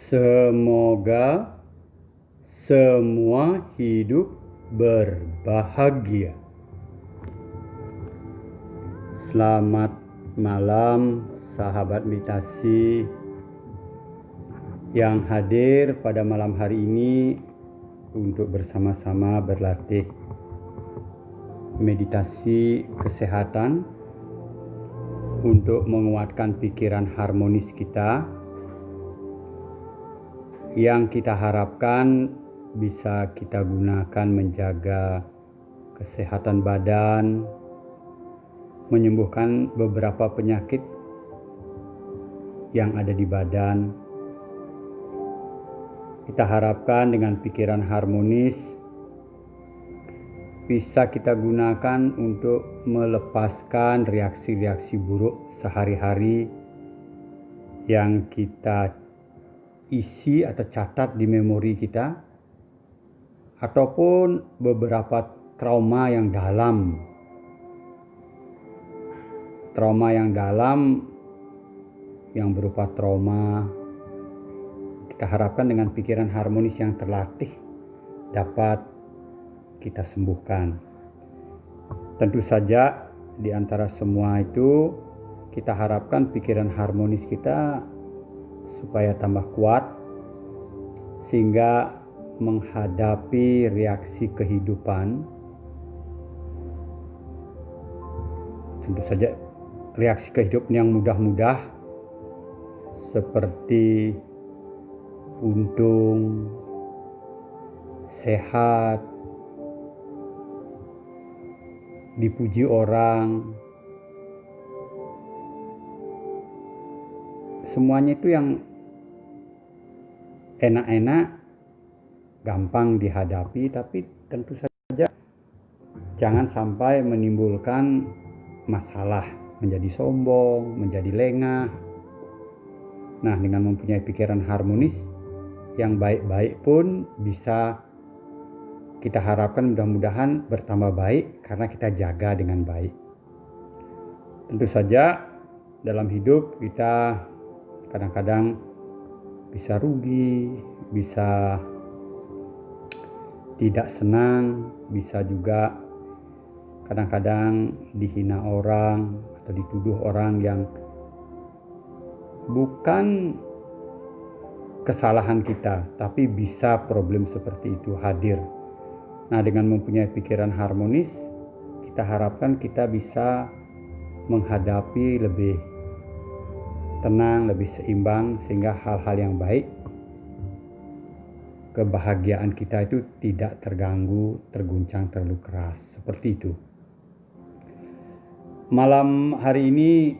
Semoga semua hidup berbahagia. Selamat malam sahabat meditasi yang hadir pada malam hari ini untuk bersama-sama berlatih meditasi kesehatan untuk menguatkan pikiran harmonis kita, yang kita harapkan bisa kita gunakan menjaga kesehatan badan, menyembuhkan beberapa penyakit yang ada di badan. Kita harapkan dengan pikiran harmonis bisa kita gunakan untuk melepaskan reaksi-reaksi buruk sehari-hari yang kita isi atau catat di memori kita, ataupun beberapa trauma yang dalam yang berupa trauma. Kita harapkan dengan pikiran harmonis yang terlatih dapat kita sembuhkan. Tentu saja di antara semua itu kita harapkan pikiran harmonis kita supaya tambah kuat sehingga menghadapi reaksi kehidupan, tentu saja reaksi kehidupan yang mudah-mudah seperti untung, sehat, dipuji orang, semuanya itu yang enak-enak, gampang dihadapi, tapi tentu saja jangan sampai menimbulkan masalah, menjadi sombong, menjadi lengah. Nah, dengan mempunyai pikiran harmonis yang baik-baik pun bisa kita harapkan mudah-mudahan bertambah baik karena kita jaga dengan baik. Tentu saja dalam hidup kita kadang-kadang bisa rugi, bisa tidak senang, bisa juga kadang-kadang dihina orang atau dituduh orang yang bukan kesalahan kita, tapi bisa problem seperti itu hadir. Nah, dengan mempunyai pikiran harmonis, kita harapkan kita bisa menghadapi lebih tenang, lebih seimbang, sehingga hal-hal yang baik, kebahagiaan kita itu tidak terganggu, terguncang terlalu keras. Seperti itu. Malam hari ini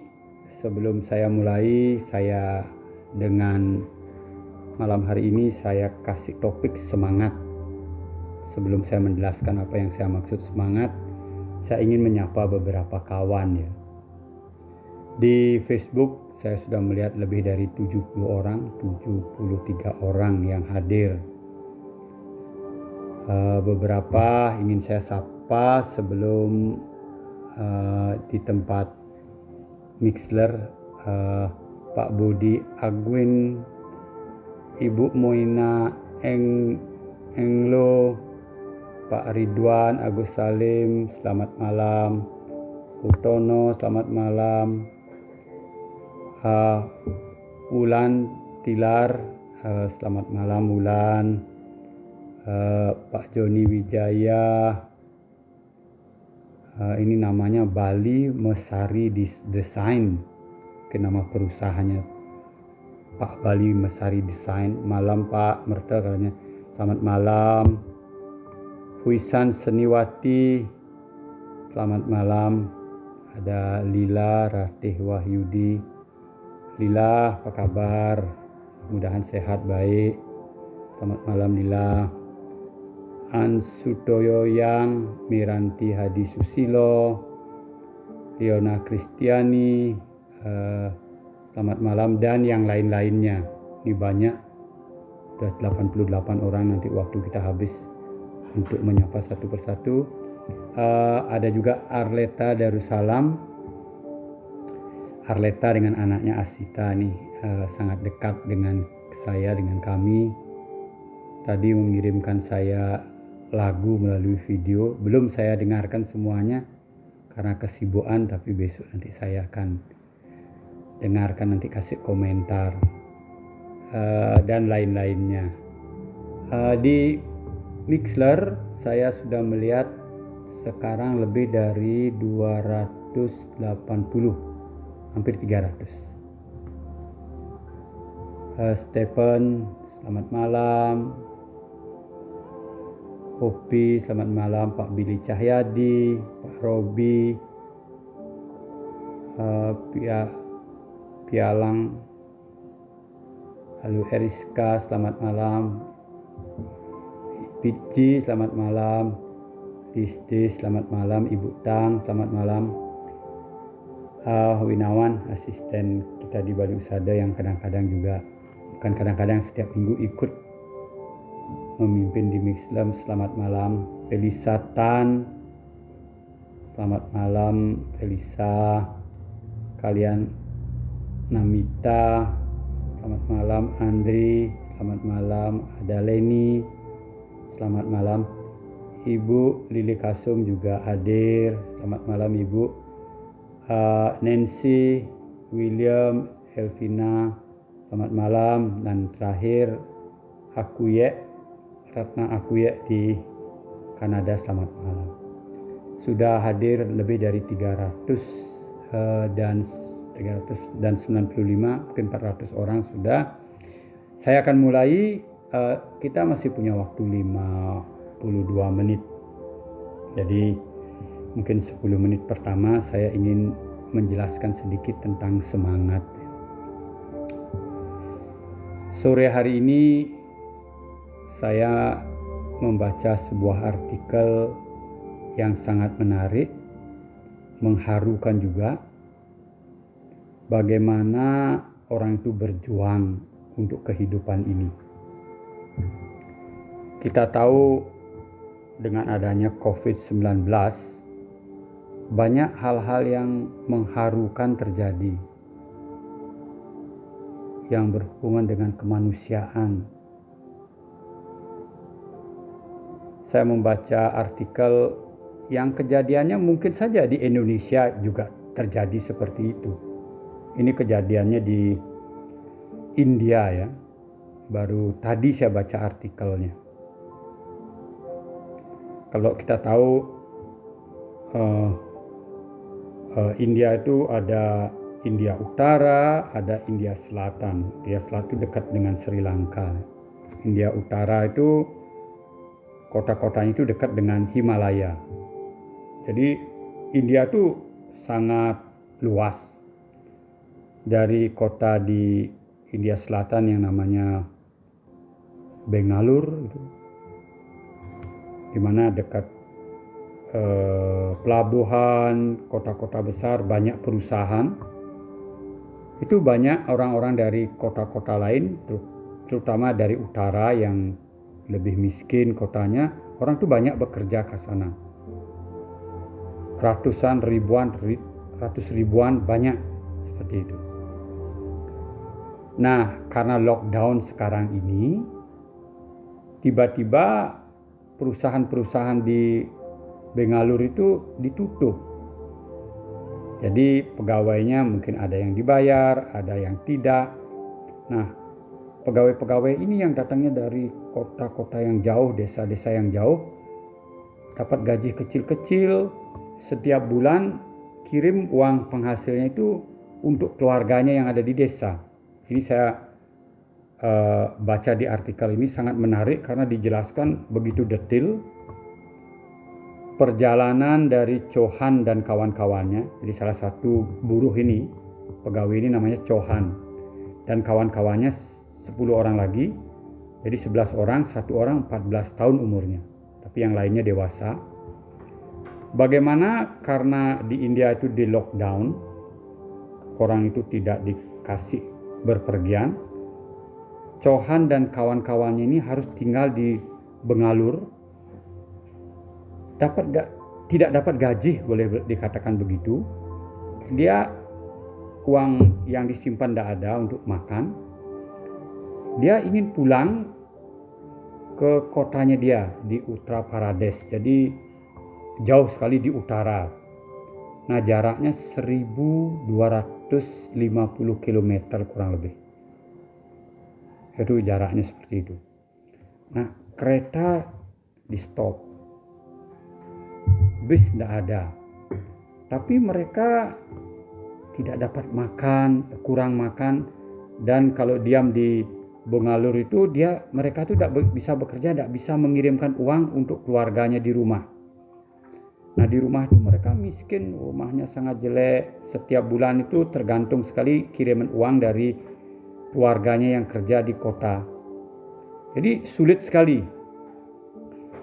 sebelum saya mulai, saya kasih topik semangat. Sebelum saya menjelaskan apa yang saya maksud semangat, saya ingin menyapa beberapa kawan ya. Di Facebook saya sudah melihat lebih dari 73 orang yang hadir. Beberapa ingin saya sapa sebelum di tempat Mixler, Pak Budi Agwin, Ibu Moina Englo, Pak Ridwan Agus Salim, selamat malam. Utono, selamat malam. Wulan Tilar, selamat malam Wulan. Pak Joni Wijaya, ini namanya Bali Mesari Desain, ke nama perusahaannya Pak Bali Mesari Desain. Malam Pak Merta katanya, selamat malam. Huisan Seniwati, selamat malam. Ada Lila Ratih Wahyudi. Lila, apa kabar? mudahan sehat baik. Selamat malam Lila. Ansutoyo Yang, Miranti Hadi Susilo, Leona Kristiani, selamat malam, dan yang lain-lainnya. Ini banyak, sudah 88 orang, nanti waktu kita habis untuk menyapa satu persatu. Ada juga Arleta Darussalam. Arleta dengan anaknya Asita nih sangat dekat dengan saya, dengan kami. Tadi mengirimkan saya lagu melalui video. Belum saya dengarkan semuanya karena kesibukan, tapi besok nanti saya akan dengarkan, nanti kasih komentar dan lain-lainnya. Di Mixler saya sudah melihat sekarang lebih dari 280, hampir 300. Stephen, selamat malam. Hopi, selamat malam. Pak Billy Cahyadi, Pak Robi, Pialang, halo Eriska, selamat malam. Pici, selamat malam. Disti, selamat malam. Ibu Tang, selamat malam. Winawan, asisten kita di Balai Usada yang kadang-kadang juga, bukan kadang-kadang, setiap minggu ikut memimpin di Mixlem, selamat malam. Felisa Tan, selamat malam. Felisa, kalian Namita, selamat malam. Andri, selamat malam. Ada Leni, selamat malam. Ibu Lili Kasum juga hadir, selamat malam Ibu. Nancy, William, Elvina, selamat malam. Dan terakhir Akuye, Ratna Akuye di Kanada, selamat malam. Sudah hadir lebih dari 300 dan 95, mungkin 400 orang sudah. Saya akan mulai, kita masih punya waktu 52 menit. Jadi mungkin 10 menit pertama saya ingin menjelaskan sedikit tentang semangat. Sore hari ini saya membaca sebuah artikel yang sangat menarik, mengharukan juga, bagaimana orang itu berjuang untuk kehidupan ini. Kita tahu dengan adanya COVID-19, banyak hal-hal yang mengharukan terjadi yang berhubungan dengan kemanusiaan. Saya membaca artikel yang kejadiannya mungkin saja di Indonesia juga terjadi seperti itu. Ini kejadiannya di India ya. Baru tadi saya baca artikelnya. Kalau kita tahu India itu ada India Utara, ada India Selatan. India Selatan itu dekat dengan Sri Lanka. India Utara itu kota-kotanya itu dekat dengan Himalaya. Jadi India itu sangat luas. Dari kota di India Selatan yang namanya Bangalore, itu, di mana dekat pelabuhan, kota-kota besar, banyak perusahaan. Itu banyak orang-orang dari kota-kota lain, terutama dari utara yang lebih miskin kotanya, orang itu banyak bekerja ke sana. Ratusan ribuan, ratus ribuan, banyak seperti itu. Nah, karena lockdown sekarang ini, tiba-tiba perusahaan-perusahaan di Bangalore itu ditutup. Jadi pegawainya mungkin ada yang dibayar, ada yang tidak. Nah, pegawai-pegawai ini yang datangnya dari kota-kota yang jauh, desa-desa yang jauh, dapat gaji kecil-kecil, setiap bulan kirim uang penghasilnya itu untuk keluarganya yang ada di desa. Ini saya baca di artikel ini sangat menarik karena dijelaskan begitu detail perjalanan dari Chauhan dan kawan-kawannya. Jadi salah satu buruh ini, pegawai ini namanya Chauhan, dan kawan-kawannya 10 orang lagi. Jadi 11 orang, satu orang 14 tahun umurnya. Tapi yang lainnya dewasa. Bagaimana karena di India itu di lockdown, orang itu tidak dikasih berpergian. Chauhan dan kawan-kawannya ini harus tinggal di Bengaluru. Tidak dapat gaji, boleh dikatakan begitu. Dia uang yang disimpan tidak ada untuk makan. Dia ingin pulang ke kotanya dia di Uttar Pradesh. Jadi jauh sekali di utara. Nah, jaraknya 1250 km kurang lebih. Itu jaraknya seperti itu. Nah, kereta di stop. Bis tidak ada. Tapi mereka tidak dapat makan, kurang makan, dan kalau diam di Bengaluru itu mereka itu tidak bisa bekerja, tidak bisa mengirimkan uang untuk keluarganya di rumah. Nah, di rumah itu mereka miskin, rumahnya sangat jelek. Setiap bulan itu tergantung sekali kiriman uang dari keluarganya yang kerja di kota. Jadi sulit sekali.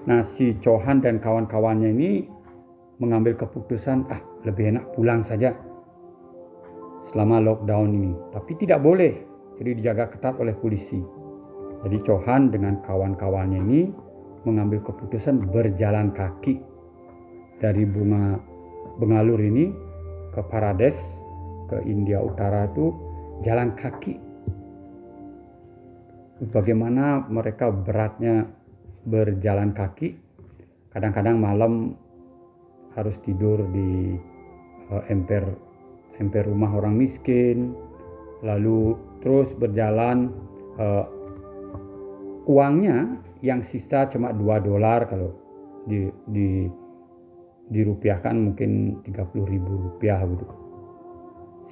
Nah, si Chauhan dan kawan-kawannya ini mengambil keputusan, lebih enak pulang saja selama lockdown ini. Tapi tidak boleh, jadi dijaga ketat oleh polisi. Jadi Chauhan dengan kawan-kawannya ini mengambil keputusan berjalan kaki dari Bengaluru ini ke Pradesh, ke India Utara itu jalan kaki. Bagaimana mereka beratnya berjalan kaki. Kadang-kadang malam harus tidur di emper rumah orang miskin, lalu terus berjalan. Uangnya yang sisa cuma $2 kalau dirupiahkan mungkin 30.000 rupiah gitu.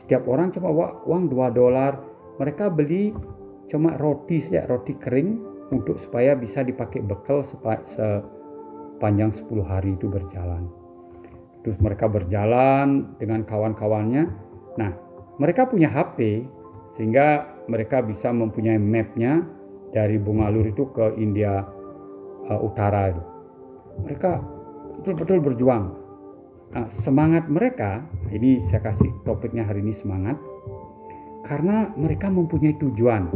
Setiap orang cuma uang $2. Mereka beli cuma roti saja, roti kering untuk supaya bisa dipakai bekal sepanjang 10 hari itu berjalan. Terus mereka berjalan dengan kawan-kawannya. Nah, mereka punya HP sehingga mereka bisa mempunyai mapnya dari Bengaluru itu ke India Utara itu. Mereka betul-betul berjuang. Nah, semangat mereka, ini saya kasih topiknya hari ini semangat, karena mereka mempunyai tujuan.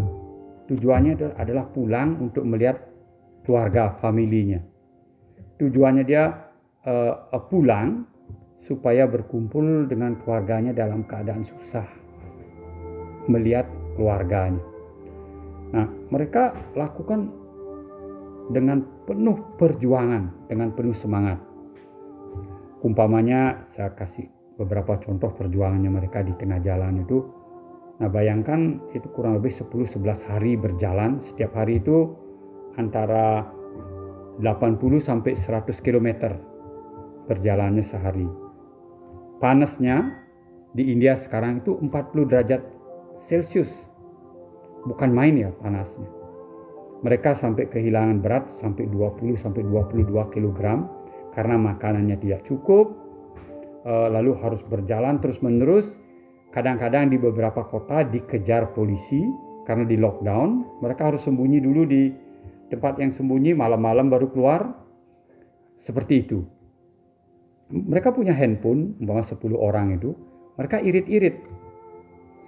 Tujuannya adalah pulang untuk melihat keluarga, familinya. Tujuannya dia pulang supaya berkumpul dengan keluarganya dalam keadaan susah, melihat keluarganya. Nah, mereka lakukan dengan penuh perjuangan, dengan penuh semangat. Umpamanya saya kasih beberapa contoh perjuangannya mereka di tengah jalan itu. Nah, bayangkan itu kurang lebih 10-11 hari berjalan. Setiap hari itu antara 80 sampai 100 km berjalannya sehari. Panasnya di India sekarang itu 40 derajat Celcius. Bukan main ya panasnya. Mereka sampai kehilangan berat sampai 20 sampai 22 kg karena makanannya tidak cukup. Lalu harus berjalan terus-menerus. Kadang-kadang di beberapa kota dikejar polisi karena di lockdown. Mereka harus sembunyi dulu di tempat yang sembunyi, malam-malam baru keluar. Seperti itu. Mereka punya handphone, umpama 10 orang itu. Mereka irit-irit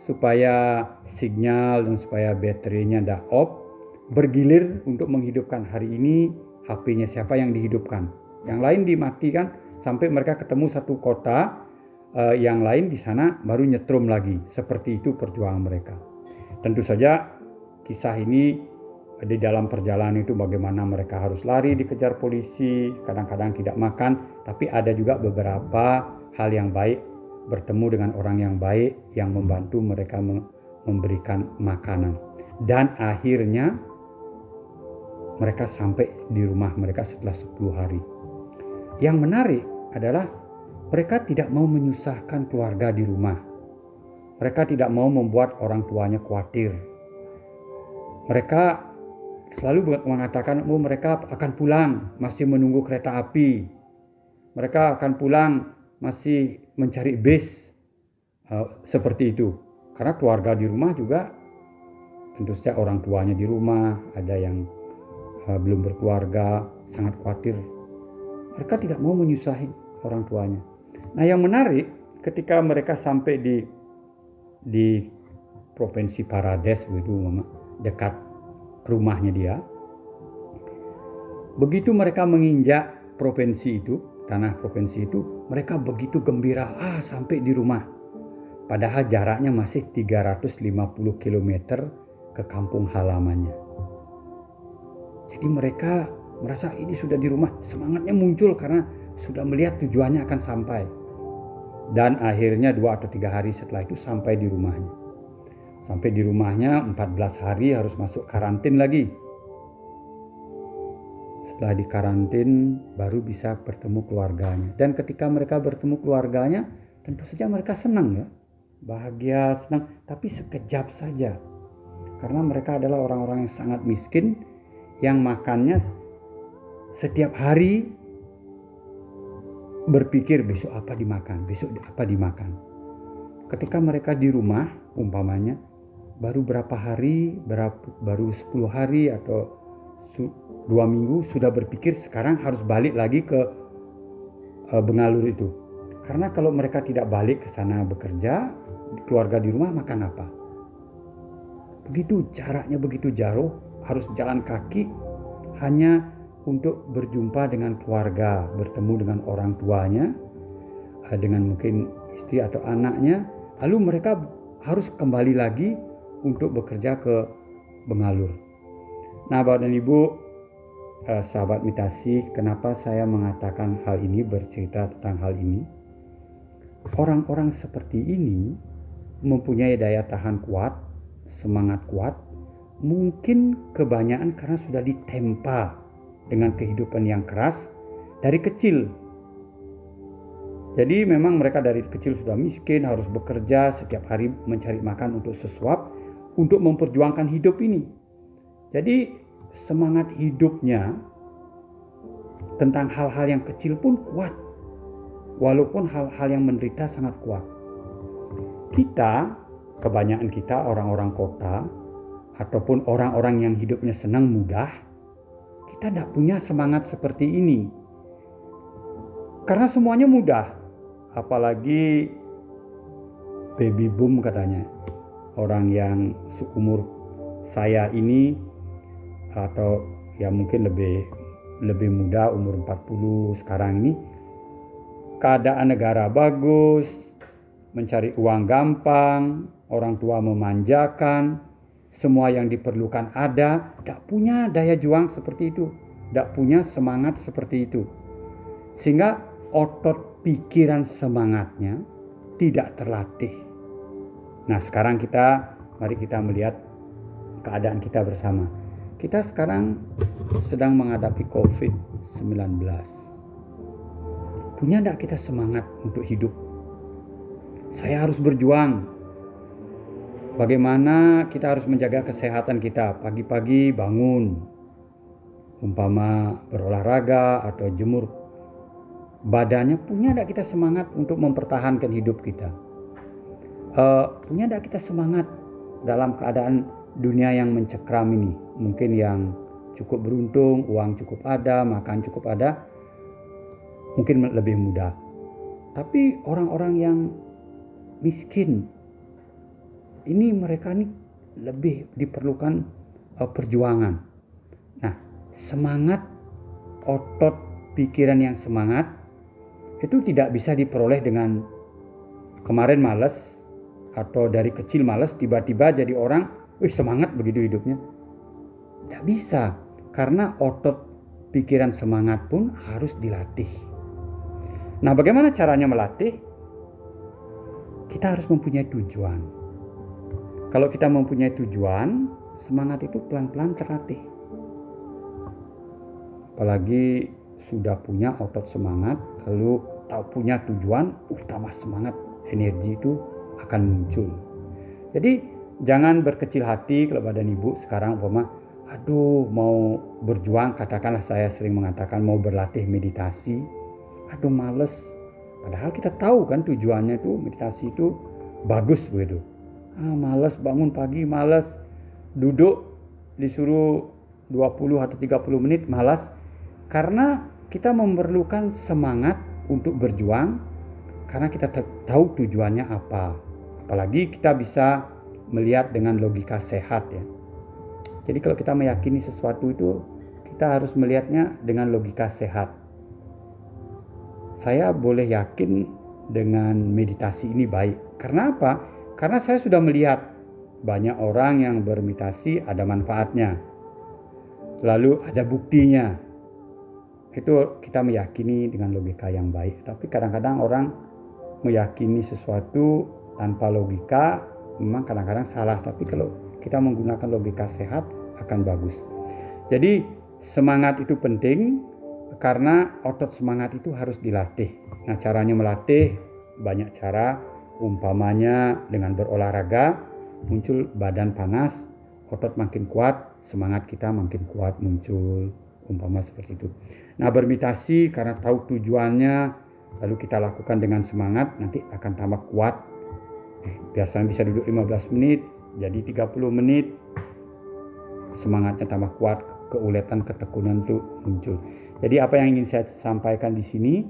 supaya sinyal dan supaya baterainya tidak off. Bergilir untuk menghidupkan. Hari ini HP-nya siapa yang dihidupkan. Yang lain dimatikan sampai mereka ketemu satu kota. Yang lain di sana baru nyetrum lagi. Seperti itu perjuangan mereka. Tentu saja kisah ini di dalam perjalanan itu bagaimana mereka harus lari dikejar polisi, kadang-kadang tidak makan, tapi ada juga beberapa hal yang baik, bertemu dengan orang yang baik yang membantu mereka memberikan makanan. Dan akhirnya mereka sampai di rumah mereka setelah 10 hari. Yang menarik adalah mereka tidak mau menyusahkan keluarga di rumah. Mereka tidak mau membuat orang tuanya khawatir. Mereka selalu mengatakan, mereka akan pulang, masih menunggu kereta api. Mereka akan pulang, masih mencari bis. Seperti itu. Karena keluarga di rumah juga tentu saja orang tuanya di rumah, ada yang belum berkeluarga, sangat khawatir. Mereka tidak mau menyusahin orang tuanya. Nah, yang menarik ketika mereka sampai di provinsi Parades itu, dekat rumahnya dia. Begitu mereka menginjak provinsi itu, tanah provinsi itu, mereka begitu gembira, sampai di rumah. Padahal jaraknya masih 350 km ke kampung halamannya. Jadi mereka merasa ini sudah di rumah, semangatnya muncul karena sudah melihat tujuannya akan sampai. Dan akhirnya 2 atau 3 hari setelah itu sampai di rumahnya. Sampai di rumahnya 14 hari harus masuk karantin lagi. Setelah di karantin baru bisa bertemu keluarganya. Dan ketika mereka bertemu keluarganya, tentu saja mereka senang ya. Bahagia, senang, tapi sekejap saja. Karena mereka adalah orang-orang yang sangat miskin, yang makannya setiap hari berpikir besok apa dimakan, besok apa dimakan. Ketika mereka di rumah, umpamanya, baru berapa hari, baru 10 hari atau 2 minggu sudah berpikir sekarang harus balik lagi ke Bengalur itu. Karena kalau mereka tidak balik ke sana bekerja, keluarga di rumah makan apa? Begitu jaraknya begitu jauh, harus jalan kaki hanya untuk berjumpa dengan keluarga, bertemu dengan orang tuanya, dengan mungkin istri atau anaknya. Lalu mereka harus kembali lagi untuk bekerja ke Bengalur. Nah, Bapak dan Ibu, sahabat Mitasi, kenapa saya mengatakan hal ini, bercerita tentang hal ini? Orang-orang seperti ini mempunyai daya tahan kuat, semangat kuat, mungkin kebanyakan karena sudah ditempa dengan kehidupan yang keras dari kecil. Jadi memang mereka dari kecil sudah miskin, harus bekerja setiap hari mencari makan untuk sesuap, untuk memperjuangkan hidup ini. Jadi semangat hidupnya tentang hal-hal yang kecil pun kuat, walaupun hal-hal yang menderita sangat kuat. Kita, kebanyakan kita orang-orang kota, ataupun orang-orang yang hidupnya senang mudah, kita tidak punya semangat seperti ini. Karena semuanya mudah. Apalagi baby boom katanya. Orang yang seumur saya ini, atau ya mungkin lebih muda, umur 40 sekarang ini, keadaan negara bagus, mencari uang gampang, orang tua memanjakan, semua yang diperlukan ada, tidak punya daya juang seperti itu, tidak punya semangat seperti itu. Sehingga otot pikiran semangatnya tidak terlatih. Nah, sekarang mari kita melihat keadaan kita bersama. Kita sekarang sedang menghadapi COVID-19. Punya tidak kita semangat untuk hidup? Saya harus berjuang. Bagaimana kita harus menjaga kesehatan kita? Pagi-pagi bangun, umpama berolahraga atau jemur badannya. Punya tidak kita semangat untuk mempertahankan hidup kita? Punya tidak kita semangat dalam keadaan dunia yang mencekram ini? Mungkin yang cukup beruntung, uang cukup ada, makan cukup ada, mungkin lebih mudah. Tapi orang-orang yang miskin, ini mereka nih lebih diperlukan perjuangan. Nah, semangat, otot pikiran yang semangat itu tidak bisa diperoleh dengan kemarin malas, atau dari kecil malas tiba-tiba jadi orang semangat begitu hidupnya. Tidak bisa, karena otot pikiran semangat pun harus dilatih. Nah, bagaimana caranya melatih? Kita harus mempunyai tujuan. Kalau kita mempunyai tujuan, semangat itu pelan-pelan terlatih. Apalagi sudah punya otot semangat, lalu tahu punya tujuan, tambah semangat, energi itu akan muncul. Jadi jangan berkecil hati kalau badan ibu sekarang mau berjuang, katakanlah saya sering mengatakan mau berlatih meditasi, males. Padahal kita tahu kan tujuannya itu meditasi itu bagus begitu. Males bangun pagi, males duduk disuruh 20 atau 30 menit malas, karena kita memerlukan semangat untuk berjuang, karena kita tahu tujuannya apa. Apalagi kita bisa melihat dengan logika sehat ya. Jadi kalau kita meyakini sesuatu itu, kita harus melihatnya dengan logika sehat. Saya boleh yakin dengan meditasi ini baik. Karena apa? Karena saya sudah melihat banyak orang yang bermeditasi ada manfaatnya. Lalu ada buktinya. Itu kita meyakini dengan logika yang baik. Tapi kadang-kadang orang meyakini sesuatu tanpa logika, memang kadang-kadang salah. Tapi kalau kita menggunakan logika sehat akan bagus. Jadi semangat itu penting, karena otot semangat itu harus dilatih. Nah, caranya melatih banyak cara, umpamanya dengan berolahraga, muncul badan panas, otot makin kuat, semangat kita makin kuat muncul, umpama seperti itu. Nah, bermeditasi karena tahu tujuannya, lalu kita lakukan dengan semangat, nanti akan tambah kuat. Biasanya bisa duduk 15 menit, jadi 30 menit, semangatnya tambah kuat, keuletan, ketekunan itu muncul. Jadi apa yang ingin saya sampaikan di sini,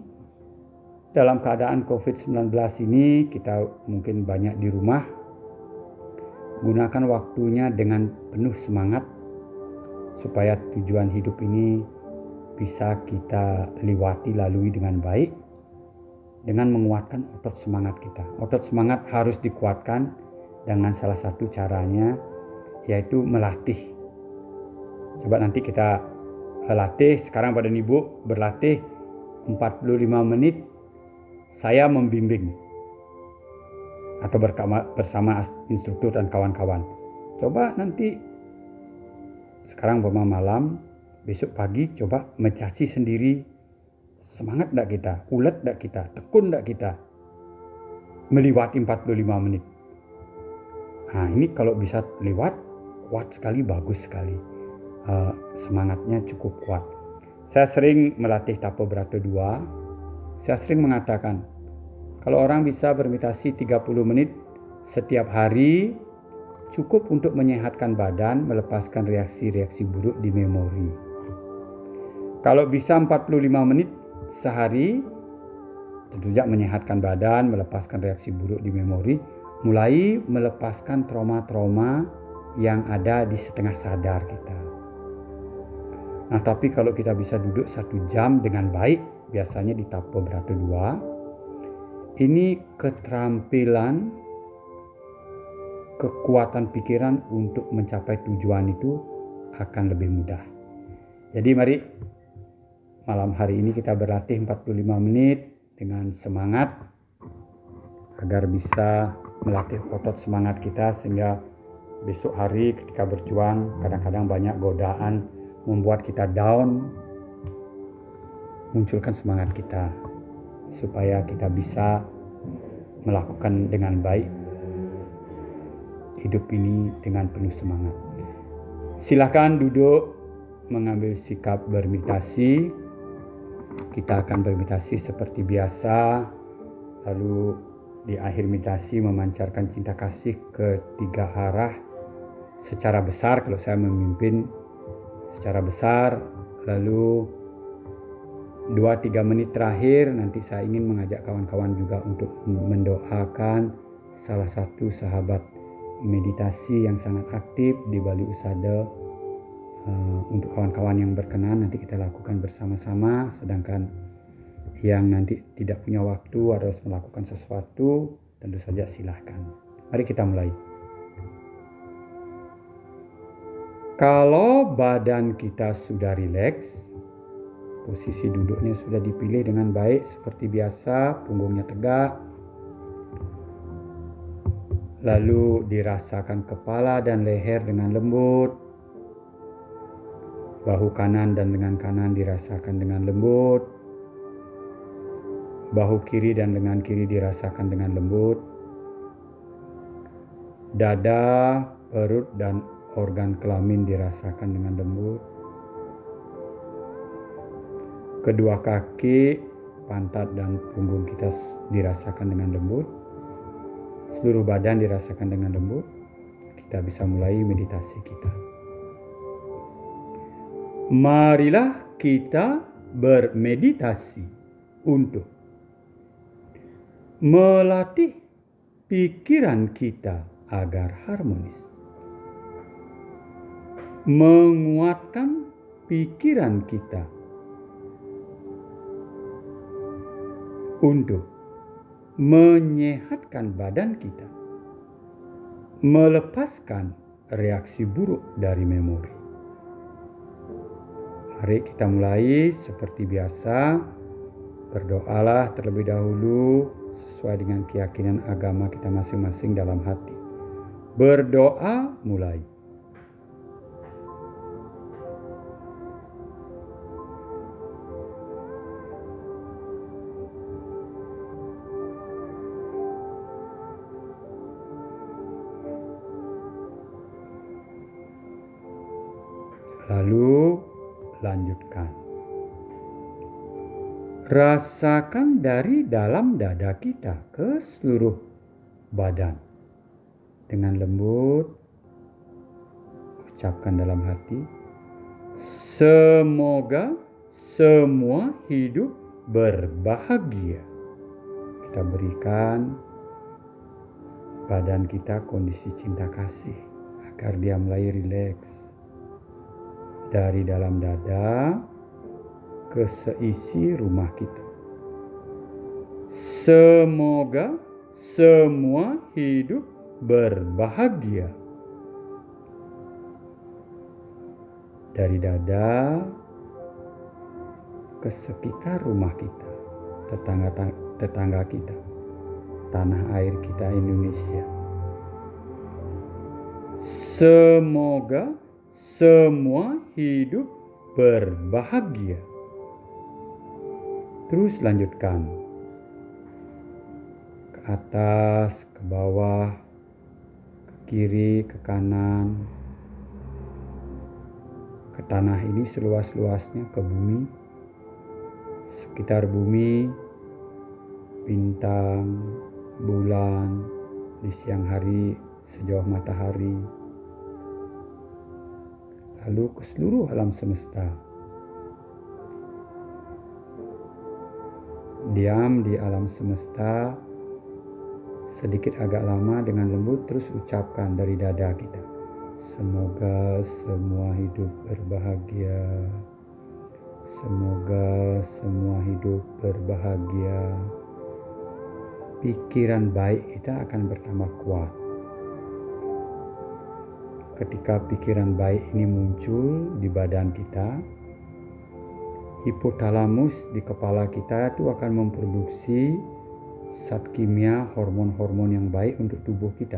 dalam keadaan COVID-19 ini kita mungkin banyak di rumah, gunakan waktunya dengan penuh semangat supaya tujuan hidup ini bisa kita lewati, lalui dengan baik, dengan menguatkan otot semangat kita. Otot semangat harus dikuatkan dengan salah satu caranya, yaitu melatih. Coba nanti kita latih, sekarang badan ibu berlatih 45 menit, saya membimbing atau bersama instruktur dan kawan-kawan. Coba nanti sekarang malam, besok pagi coba meditasi sendiri. Semangat enggak kita? Ulet enggak kita? Tekun enggak kita? Melewati 45 menit. Nah, ini kalau bisa lewat, kuat sekali, bagus sekali. Semangatnya cukup kuat. Saya sering melatih Tapo Brata 2. Saya sering mengatakan, kalau orang bisa bermeditasi 30 menit setiap hari, cukup untuk menyehatkan badan, melepaskan reaksi-reaksi buruk di memori. Kalau bisa 45 menit sehari, tentu saja menyehatkan badan, melepaskan reaksi buruk di memori, mulai melepaskan trauma-trauma yang ada di setengah sadar kita. Nah, tapi kalau kita bisa duduk 1 jam dengan baik, biasanya di Tapo Brata 2, ini keterampilan, kekuatan pikiran untuk mencapai tujuan itu akan lebih mudah. Jadi mari malam hari ini kita berlatih 45 menit dengan semangat, agar bisa melatih otot semangat kita, sehingga besok hari ketika berjuang kadang-kadang banyak godaan membuat kita down. Munculkan semangat kita supaya kita bisa melakukan dengan baik hidup ini dengan penuh semangat. Silakan duduk, mengambil sikap bermeditasi. Kita akan bermeditasi seperti biasa, lalu di akhir meditasi memancarkan cinta kasih ke 3 arah secara besar. Kalau saya memimpin secara besar, lalu 2-3 menit terakhir nanti saya ingin mengajak kawan-kawan juga untuk mendoakan salah satu sahabat meditasi yang sangat aktif di Bali Usada. Untuk kawan-kawan yang berkenan nanti kita lakukan bersama-sama, sedangkan yang nanti tidak punya waktu harus melakukan sesuatu, tentu saja silahkan. Mari kita mulai. Kalau badan kita sudah rileks, posisi duduknya sudah dipilih dengan baik seperti biasa, punggungnya tegak, lalu dirasakan kepala dan leher dengan lembut, bahu kanan dan lengan kanan dirasakan dengan lembut, bahu kiri dan lengan kiri dirasakan dengan lembut, dada, perut dan organ kelamin dirasakan dengan lembut, kedua kaki, pantat dan punggung kita dirasakan dengan lembut, seluruh badan dirasakan dengan lembut. kita bisa mulai meditasi kita. Marilah kita bermeditasi untuk melatih pikiran kita agar harmonis, menguatkan pikiran kita untuk menyehatkan badan kita, melepaskan reaksi buruk dari memori. Mari kita mulai seperti biasa. Berdoalah terlebih dahulu sesuai dengan keyakinan agama kita masing-masing dalam hati. Berdoa mulai. Lalu lanjutkan. Rasakan dari dalam dada kita ke seluruh badan. Dengan lembut, ucapkan dalam hati, semoga semua hidup berbahagia. Kita berikan badan kita kondisi cinta kasih agar dia mulai rileks. Dari dalam dada ke seisi rumah kita. Semoga semua hidup berbahagia. Dari dada ke sekitar rumah kita, tetangga kita, tanah air kita Indonesia. Semoga semua hidup berbahagia. Terus lanjutkan. Ke atas, ke bawah, ke kiri, ke kanan. Ke tanah ini seluas-luasnya, ke bumi. Sekitar bumi, bintang, bulan, di siang hari sejauh matahari. Lalu ke seluruh alam semesta. Diam di alam semesta sedikit agak lama dengan lembut, terus ucapkan dari dada kita. Semoga semua hidup berbahagia. Semoga semua hidup berbahagia. Pikiran baik kita akan bertambah kuat. Ketika pikiran baik ini muncul di badan kita, hipotalamus di kepala kita itu akan memproduksi zat kimia, hormon-hormon yang baik untuk tubuh kita.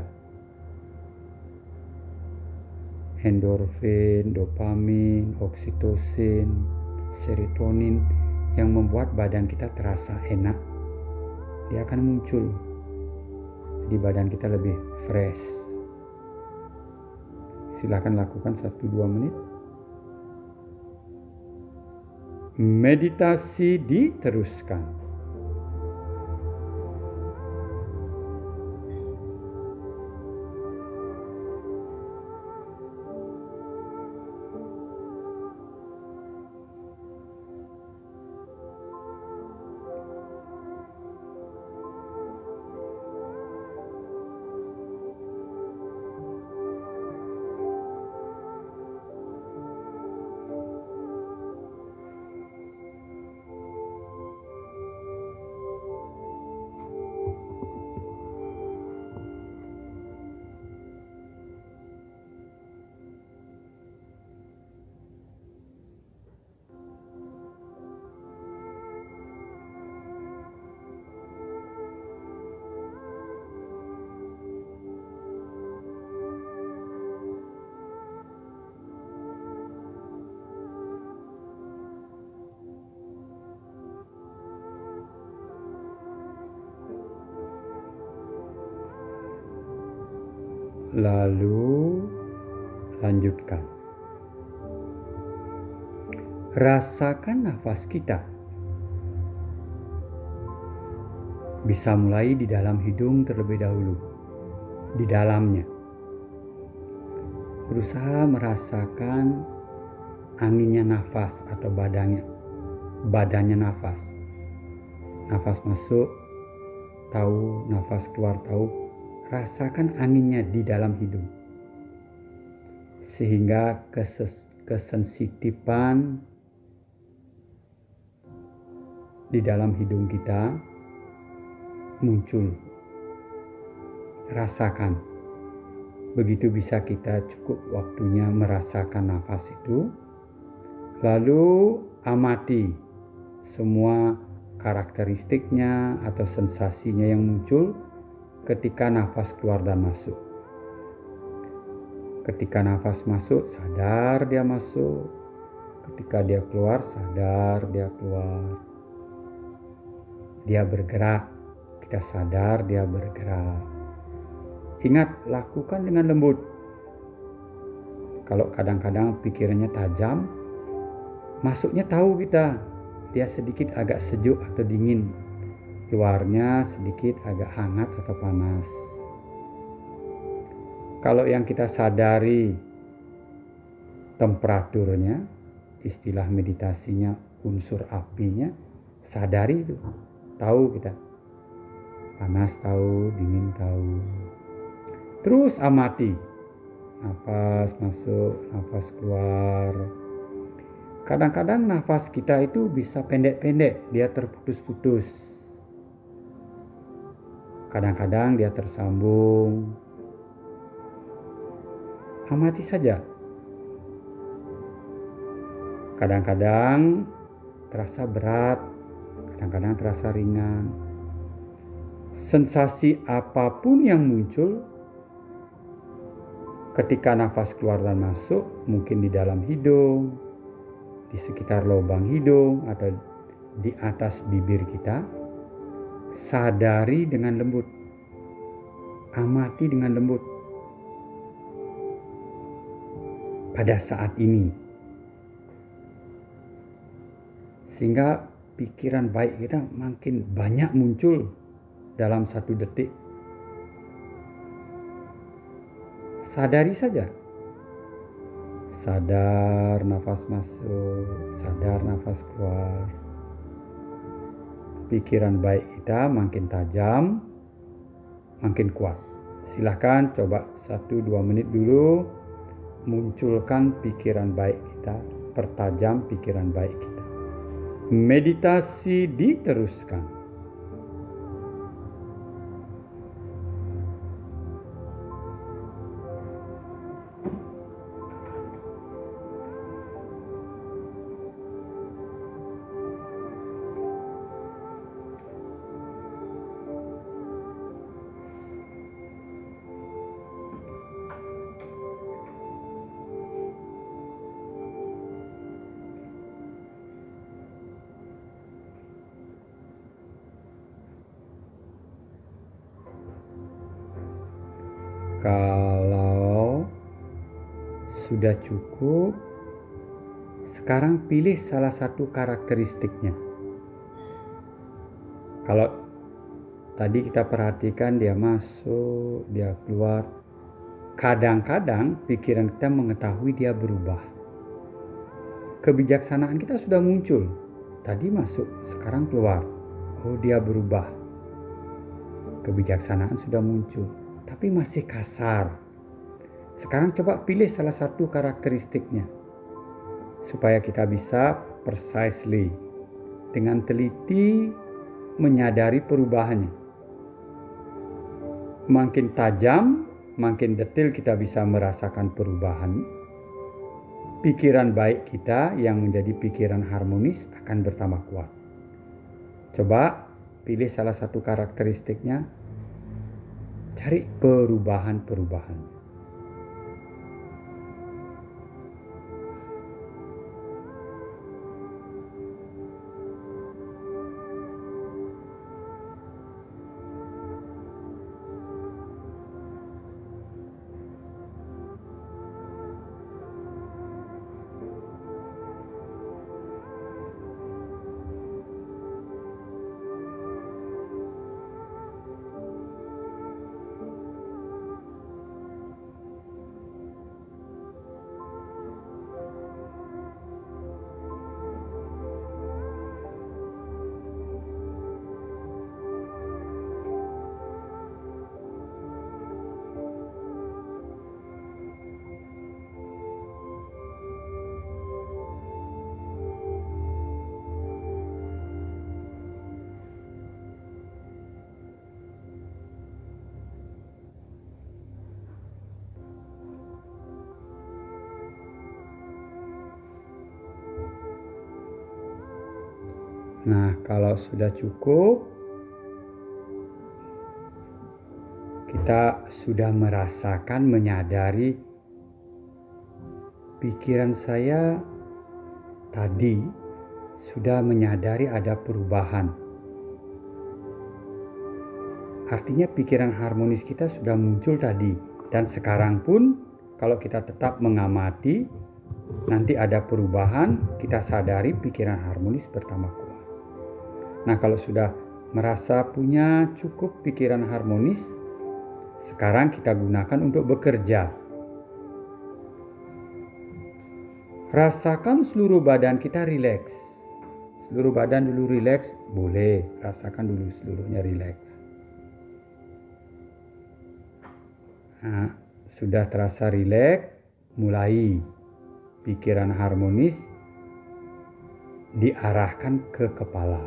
Endorfin, dopamin, oksitosin, serotonin yang membuat badan kita terasa enak. Dia akan muncul. Jadi badan kita lebih fresh. Silakan lakukan 1-2 menit. Meditasi diteruskan. Lalu lanjutkan. Rasakan nafas kita. Bisa mulai di dalam hidung terlebih dahulu. Di dalamnya. berusaha merasakan anginnya nafas atau badannya nafas. Nafas masuk, tahu, nafas keluar, tahu. Rasakan anginnya di dalam hidung. Sehingga kesensitifan di dalam hidung kita muncul. Rasakan. Begitu bisa kita cukup waktunya merasakan nafas itu. Lalu amati semua karakteristiknya atau sensasinya yang muncul ketika nafas keluar dan masuk. Ketika nafas masuk, sadar dia masuk. Ketika dia keluar, sadar dia keluar. Dia bergerak, kita sadar dia bergerak. Ingat, lakukan dengan lembut. Kalau kadang-kadang pikirannya tajam, masuknya tahu kita, dia sedikit agak sejuk atau dingin. Luarnya sedikit agak hangat atau panas. Kalau yang kita sadari temperaturnya, istilah meditasinya unsur apinya, sadari itu. Tahu kita. Panas tahu, dingin tahu. Terus amati. Nafas masuk, nafas keluar. Kadang-kadang nafas kita itu bisa pendek-pendek, dia terputus-putus. Kadang-kadang dia tersambung. Amati saja. Kadang-kadang terasa berat, kadang-kadang terasa ringan. Sensasi apapun yang muncul ketika nafas keluar dan masuk, mungkin di dalam hidung, di sekitar lubang hidung, atau di atas bibir kita, sadari dengan lembut, amati dengan lembut pada saat ini, sehingga pikiran baik kita makin banyak muncul dalam 1 detik. Sadari saja, sadar nafas masuk, sadar nafas keluar. Pikiran baik kita makin tajam, makin kuat. Silahkan coba 1-2 menit dulu, munculkan pikiran baik kita, pertajam pikiran baik kita. Meditasi diteruskan. Kalau sudah cukup, sekarang pilih salah satu karakteristiknya. Kalau tadi kita perhatikan dia masuk, dia keluar. Kadang-kadang pikiran kita mengetahui dia berubah. Kebijaksanaan kita sudah muncul. Tadi masuk, sekarang keluar. Oh, dia berubah. Kebijaksanaan sudah muncul. Tapi masih kasar. Sekarang coba pilih salah satu karakteristiknya. Supaya kita bisa precisely, dengan teliti menyadari perubahannya. Makin tajam, makin detail kita bisa merasakan perubahan. Pikiran baik kita yang menjadi pikiran harmonis akan bertambah kuat. Coba pilih salah satu karakteristiknya. Cari perubahan-perubahan. Nah, kalau sudah cukup, kita sudah merasakan, menyadari pikiran saya tadi sudah menyadari ada perubahan. Artinya pikiran harmonis kita sudah muncul tadi. Dan sekarang pun kalau kita tetap mengamati, nanti ada perubahan, kita sadari pikiran harmonis bertambah kuat. Nah, kalau sudah merasa punya cukup pikiran harmonis, sekarang kita gunakan untuk bekerja. Rasakan seluruh badan kita rileks. Seluruh badan dulu rileks, boleh. Rasakan dulu seluruhnya rileks. Nah, sudah terasa rileks, mulai pikiran harmonis diarahkan ke kepala.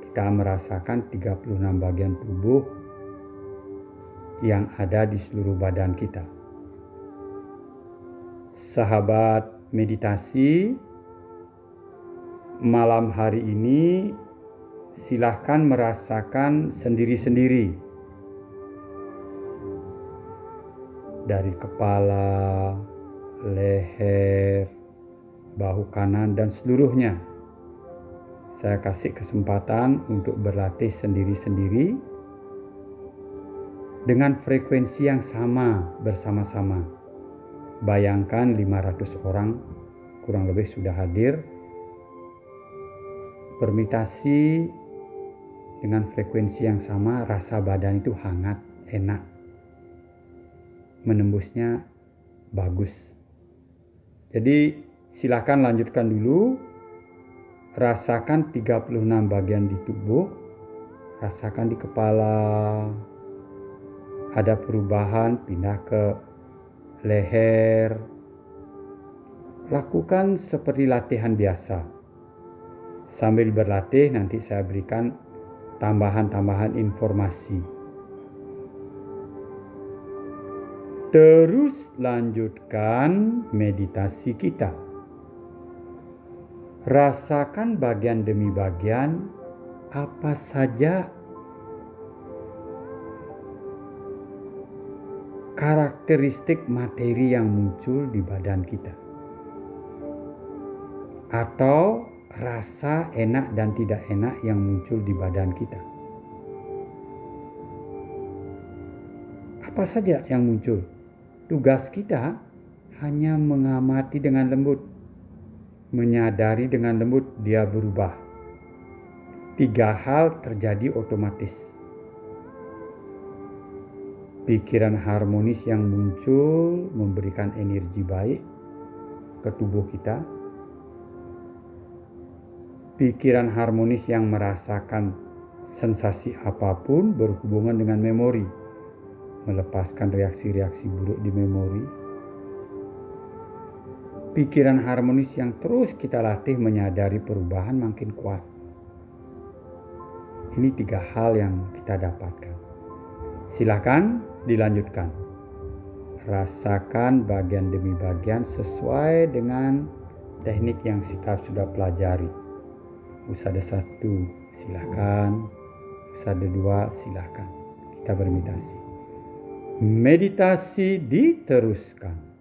Kita merasakan 36 bagian tubuh yang ada di seluruh badan kita. Sahabat meditasi, malam hari ini silahkan merasakan sendiri-sendiri. Dari kepala, leher, bahu kanan, dan seluruhnya. Saya kasih kesempatan untuk berlatih sendiri-sendiri dengan frekuensi yang sama bersama-sama. Bayangkan 500 orang kurang lebih sudah hadir. Bermeditasi dengan frekuensi yang sama, rasa badan itu hangat, enak. Menembusnya bagus. Jadi silakan lanjutkan dulu. Rasakan 36 bagian di tubuh. Rasakan di kepala. Ada perubahan, pindah ke leher. Lakukan seperti latihan biasa. Sambil berlatih nanti saya berikan tambahan-tambahan informasi. Terus lanjutkan meditasi kita. Rasakan bagian demi bagian apa saja karakteristik materi yang muncul di badan kita. Atau rasa enak dan tidak enak yang muncul di badan kita. Apa saja yang muncul? Tugas kita hanya mengamati dengan lembut, menyadari dengan lembut dia berubah. 3 hal terjadi otomatis. Pikiran harmonis yang muncul memberikan energi baik ke tubuh kita. Pikiran harmonis yang merasakan sensasi apapun berhubungan dengan memori, melepaskan reaksi-reaksi buruk di memori. Pikiran harmonis yang terus kita latih menyadari perubahan makin kuat. Ini 3 hal yang kita dapatkan. Silakan dilanjutkan. Rasakan bagian demi bagian sesuai dengan teknik yang kita sudah pelajari. Usada 1 silakan, usada 2 silakan. Kita bermeditasi. Meditasi diteruskan.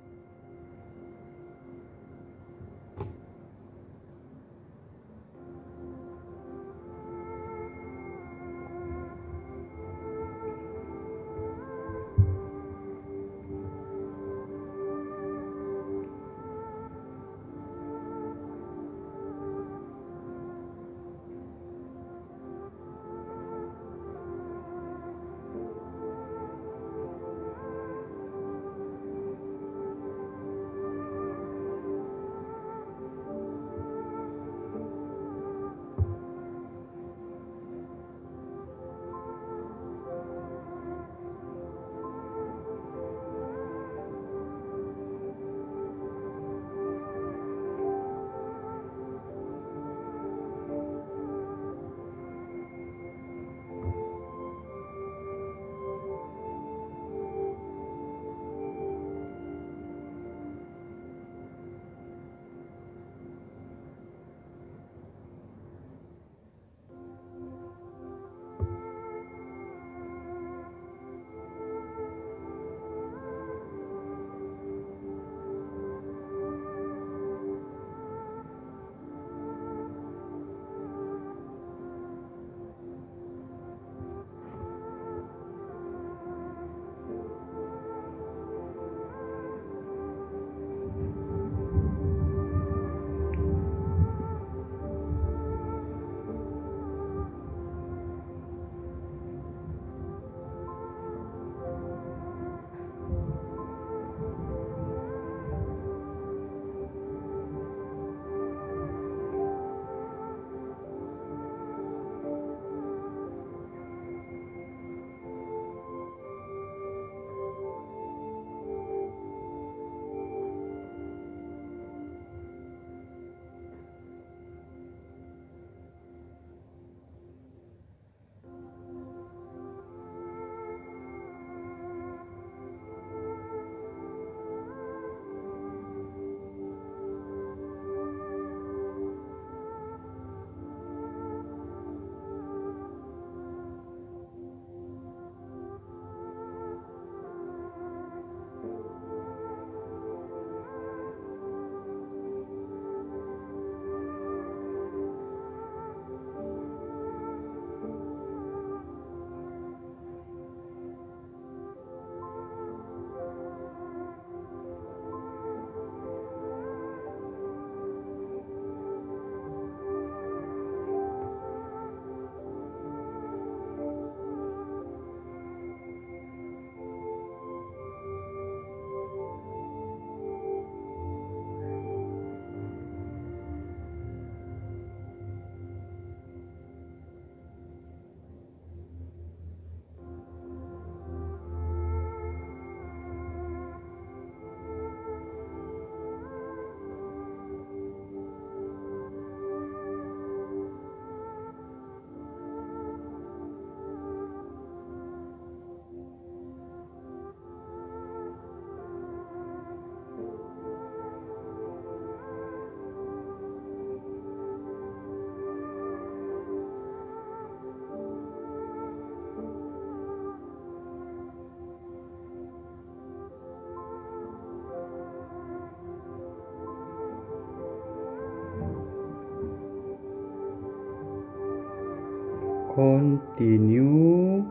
Continue,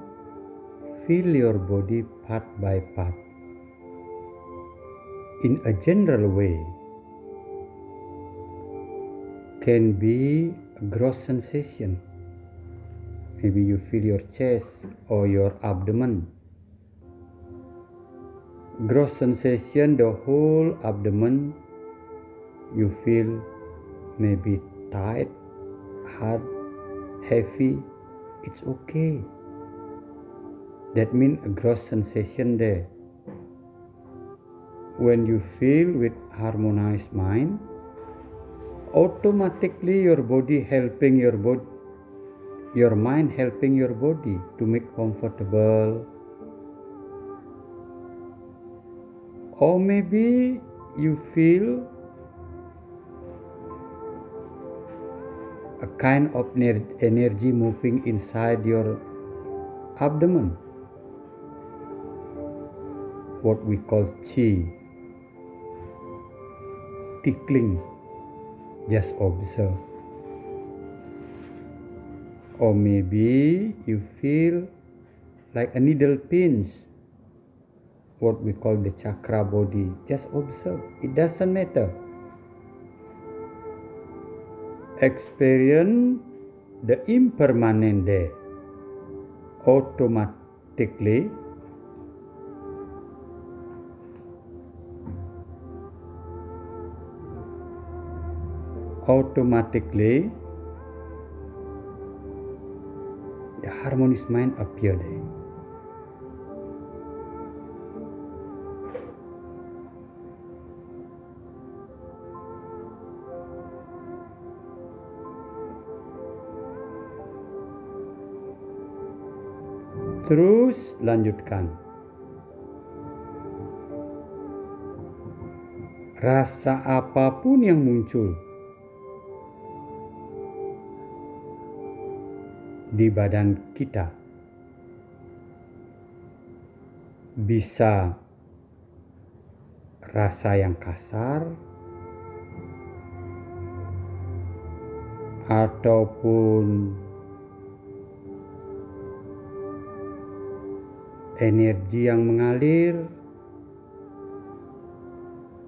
feel your body part by part. In a general way, can be a gross sensation. Maybe you feel your chest or your abdomen. Gross sensation, the whole abdomen, you feel maybe tight, hard, heavy. It's okay. That means a gross sensation there. When you feel with harmonized mind, automatically your body helping your body, your mind helping your body to make comfortable. Or maybe you feel a kind of energy moving inside your abdomen, what we call chi, tickling. Just observe. Or maybe you feel like a needle pinch, what we call the chakra body. Just observe. It doesn't matter. Experience the impermanent there. Automatically the harmonious mind appear there. Terus lanjutkan. Rasa apapun yang muncul di badan kita, bisa rasa yang kasar ataupun energi yang mengalir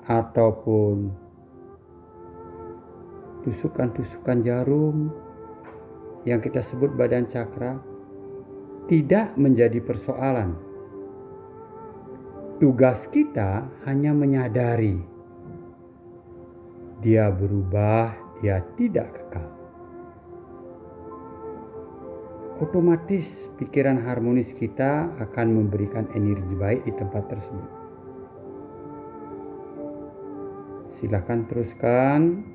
ataupun tusukan-tusukan jarum yang kita sebut badan cakra, tidak menjadi persoalan. Tugas kita hanya menyadari dia berubah, dia tidak kekal. Otomatis pikiran harmonis kita akan memberikan energi baik di tempat tersebut. Silakan teruskan.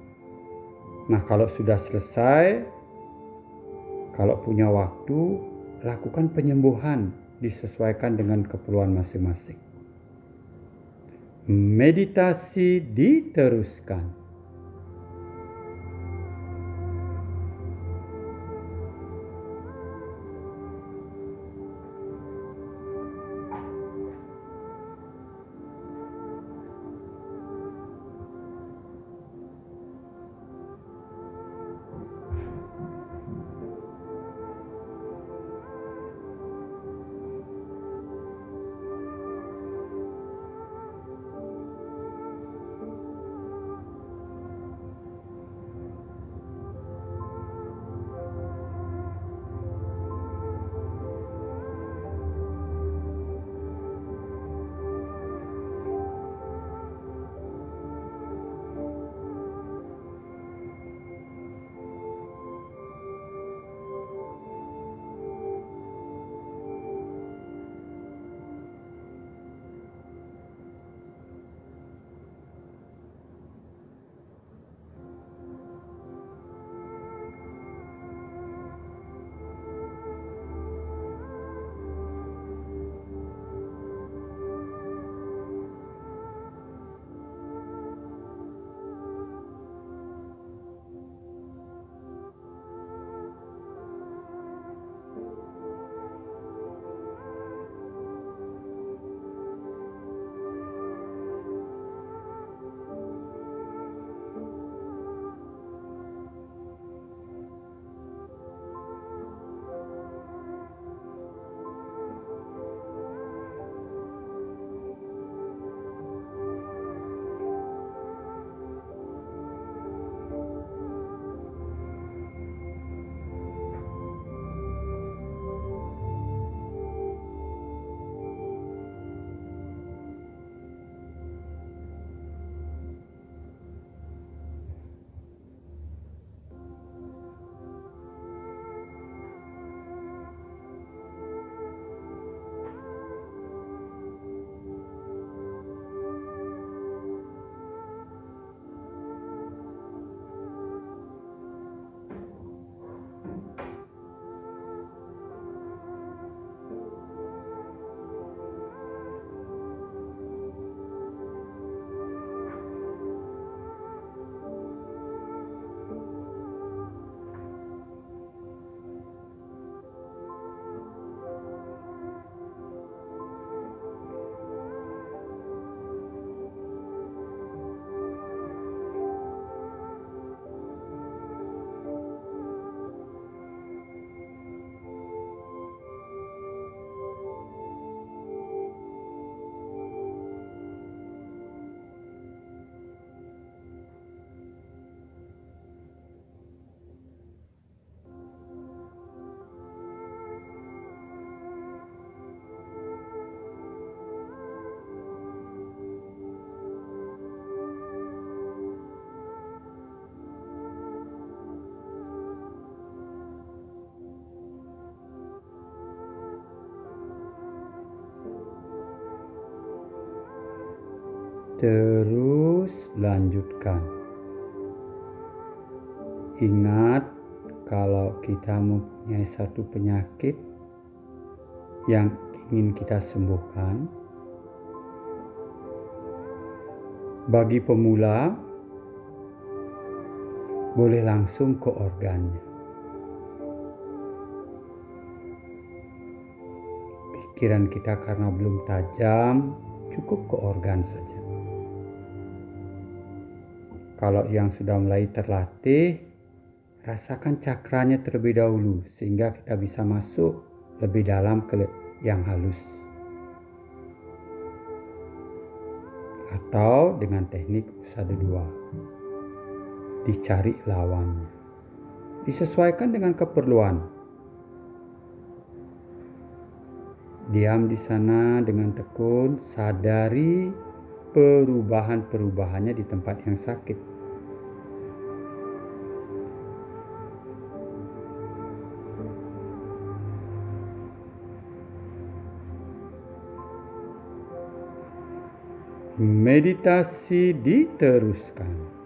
Nah, kalau sudah selesai, kalau punya waktu, lakukan penyembuhan disesuaikan dengan keperluan masing-masing. Meditasi diteruskan. Terus lanjutkan. Ingat, kalau kita mempunyai satu penyakit yang ingin kita sembuhkan, bagi pemula boleh langsung ke organnya. Pikiran kita karena belum tajam, cukup ke organ saja. Kalau yang sudah mulai terlatih, rasakan cakranya terlebih dahulu sehingga kita bisa masuk lebih dalam ke yang halus. Atau dengan teknik usada 2. Dicari lawannya. Disesuaikan dengan keperluan. Diam di sana dengan tekun, sadari perubahan-perubahannya di tempat yang sakit. Meditasi diteruskan.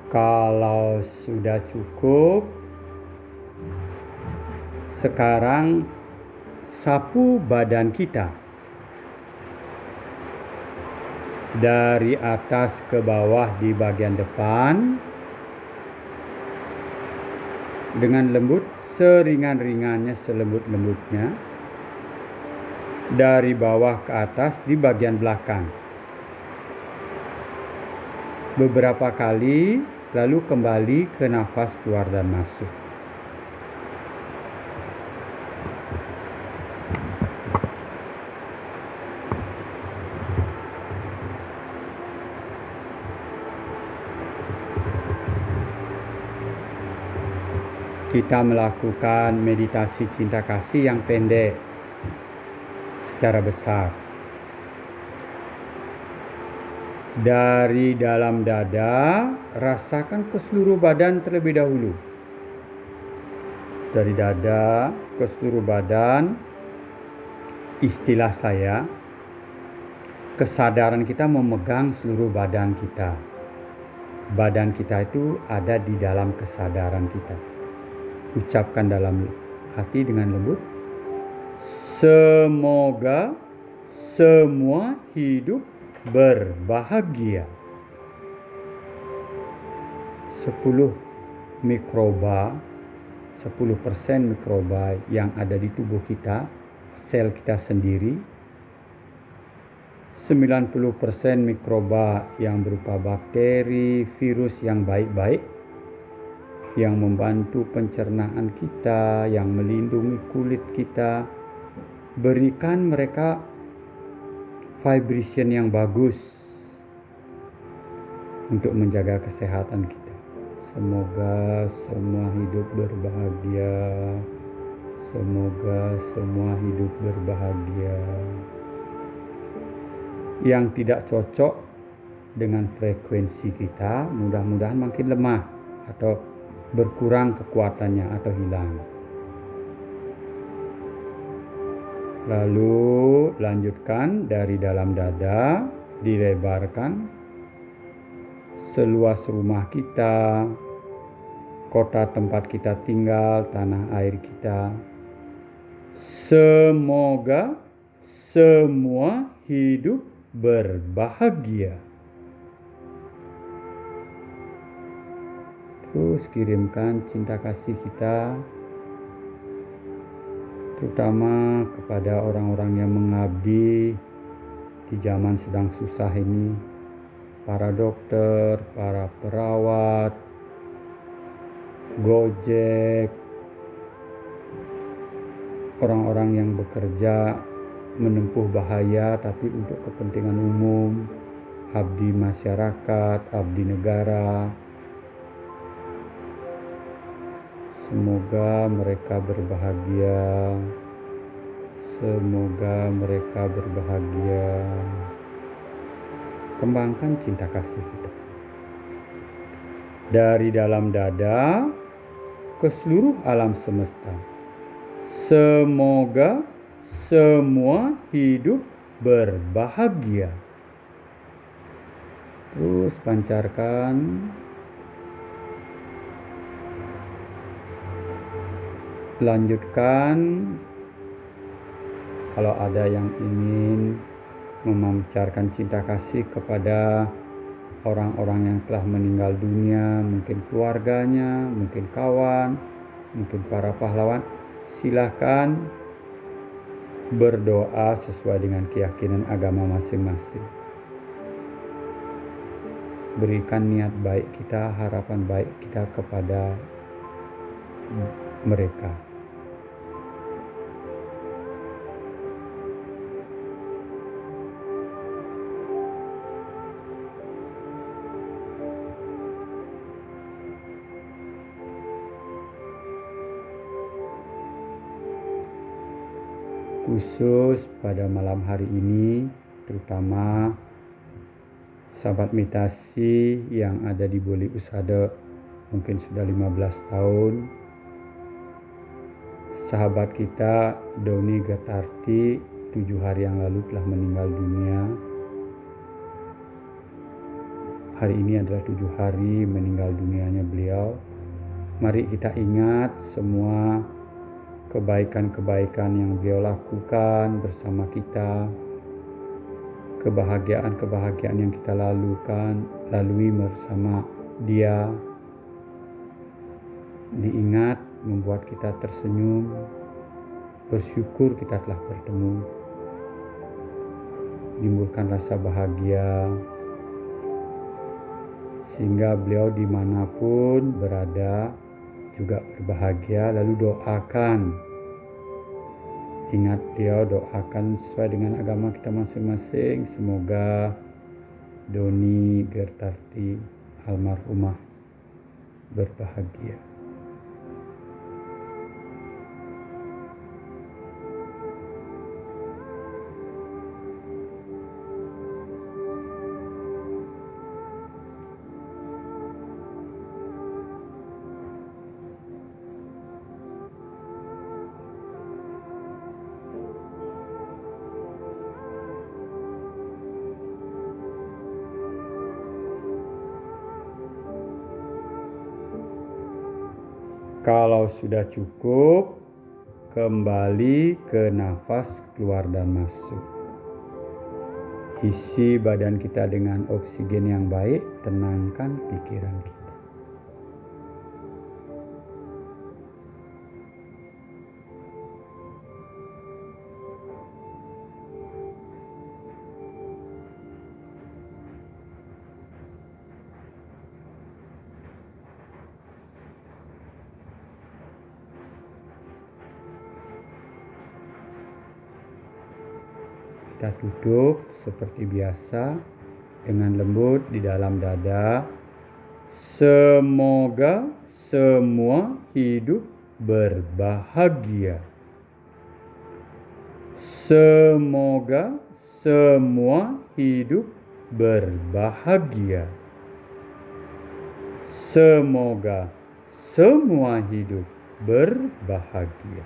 Kalau sudah cukup, sekarang sapu badan kita dari atas ke bawah di bagian depan dengan lembut, seringan-ringannya, selembut-lembutnya, dari bawah ke atas di bagian belakang. Beberapa kali, lalu kembali ke nafas keluar dan masuk. Kita melakukan meditasi cinta kasih yang pendek secara besar. Dari dalam dada, rasakan ke seluruh badan terlebih dahulu. Dari dada ke seluruh badan, istilah saya, kesadaran kita memegang seluruh badan kita. Badan kita itu ada di dalam kesadaran kita. Ucapkan dalam hati dengan lembut, semoga semua hidup berbahagia. 10 mikroba, 10% mikroba yang ada di tubuh kita, sel kita sendiri, 90% mikroba yang berupa bakteri, virus yang baik-baik, yang membantu pencernaan kita, yang melindungi kulit kita. Berikan mereka vibration yang bagus untuk menjaga kesehatan kita. Semoga semua hidup berbahagia. Semoga semua hidup berbahagia. Yang tidak cocok dengan frekuensi kita, mudah-mudahan makin lemah atau berkurang kekuatannya atau hilang. Lalu lanjutkan dari dalam dada, dilebarkan seluas rumah kita, kota tempat kita tinggal, tanah air kita. Semoga semua hidup berbahagia. Terus kirimkan cinta kasih kita, terutama kepada orang-orang yang mengabdi di zaman sedang susah ini, para dokter, para perawat, Gojek, orang-orang yang bekerja menempuh bahaya tapi untuk kepentingan umum, abdi masyarakat, abdi negara. Semoga mereka berbahagia. Semoga mereka berbahagia. Kembangkan cinta kasih kita dari dalam dada ke seluruh alam semesta. Semoga semua hidup berbahagia. Terus pancarkan. Lanjutkan. Kalau ada yang ingin memancarkan cinta kasih kepada orang-orang yang telah meninggal dunia, mungkin keluarganya, mungkin kawan, mungkin para pahlawan, silakan berdoa sesuai dengan keyakinan agama masing-masing. Berikan niat baik kita, harapan baik kita kepada mereka. Khusus pada malam hari ini, terutama sahabat meditasi yang ada di Boli Usada mungkin sudah 15 tahun. Sahabat kita Doni Gatarti 7 hari yang lalu telah meninggal dunia. Hari ini adalah 7 hari meninggal dunianya beliau. Mari kita ingat semua kebaikan-kebaikan yang beliau lakukan bersama kita, kebahagiaan-kebahagiaan yang kita lalui bersama dia, diingat membuat kita tersenyum, bersyukur kita telah bertemu, timbulkan rasa bahagia, sehingga beliau dimanapun berada juga berbahagia. Lalu doakan, ingat beliau, doakan sesuai dengan agama kita masing-masing. Semoga Doni Gertarti almarhumah berbahagia. Kalau sudah cukup, kembali ke nafas keluar dan masuk. Isi badan kita dengan oksigen yang baik, tenangkan pikiran kita. Kita duduk seperti biasa dengan lembut di dalam dada. Semoga semua hidup berbahagia. Semoga semua hidup berbahagia. Semoga semua hidup berbahagia.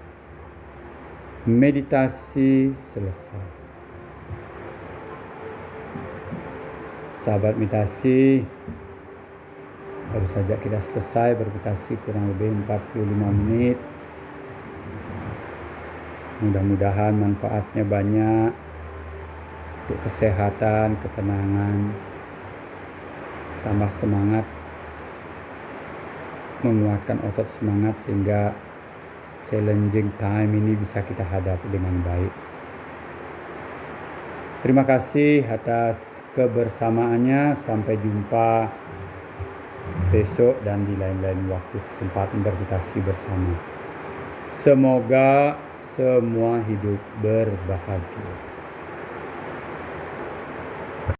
Meditasi selesai. Sahabat meditasi, baru saja kita selesai bermeditasi kurang lebih 45 menit. Mudah-mudahan manfaatnya banyak untuk kesehatan, ketenangan, tambah semangat, menguatkan otot semangat sehingga challenging time ini bisa kita hadapi dengan baik. Terima kasih atas kebersamaannya. Sampai jumpa besok dan di lain-lain waktu kesempatan bermeditasi bersama. Semoga semua hidup berbahagia.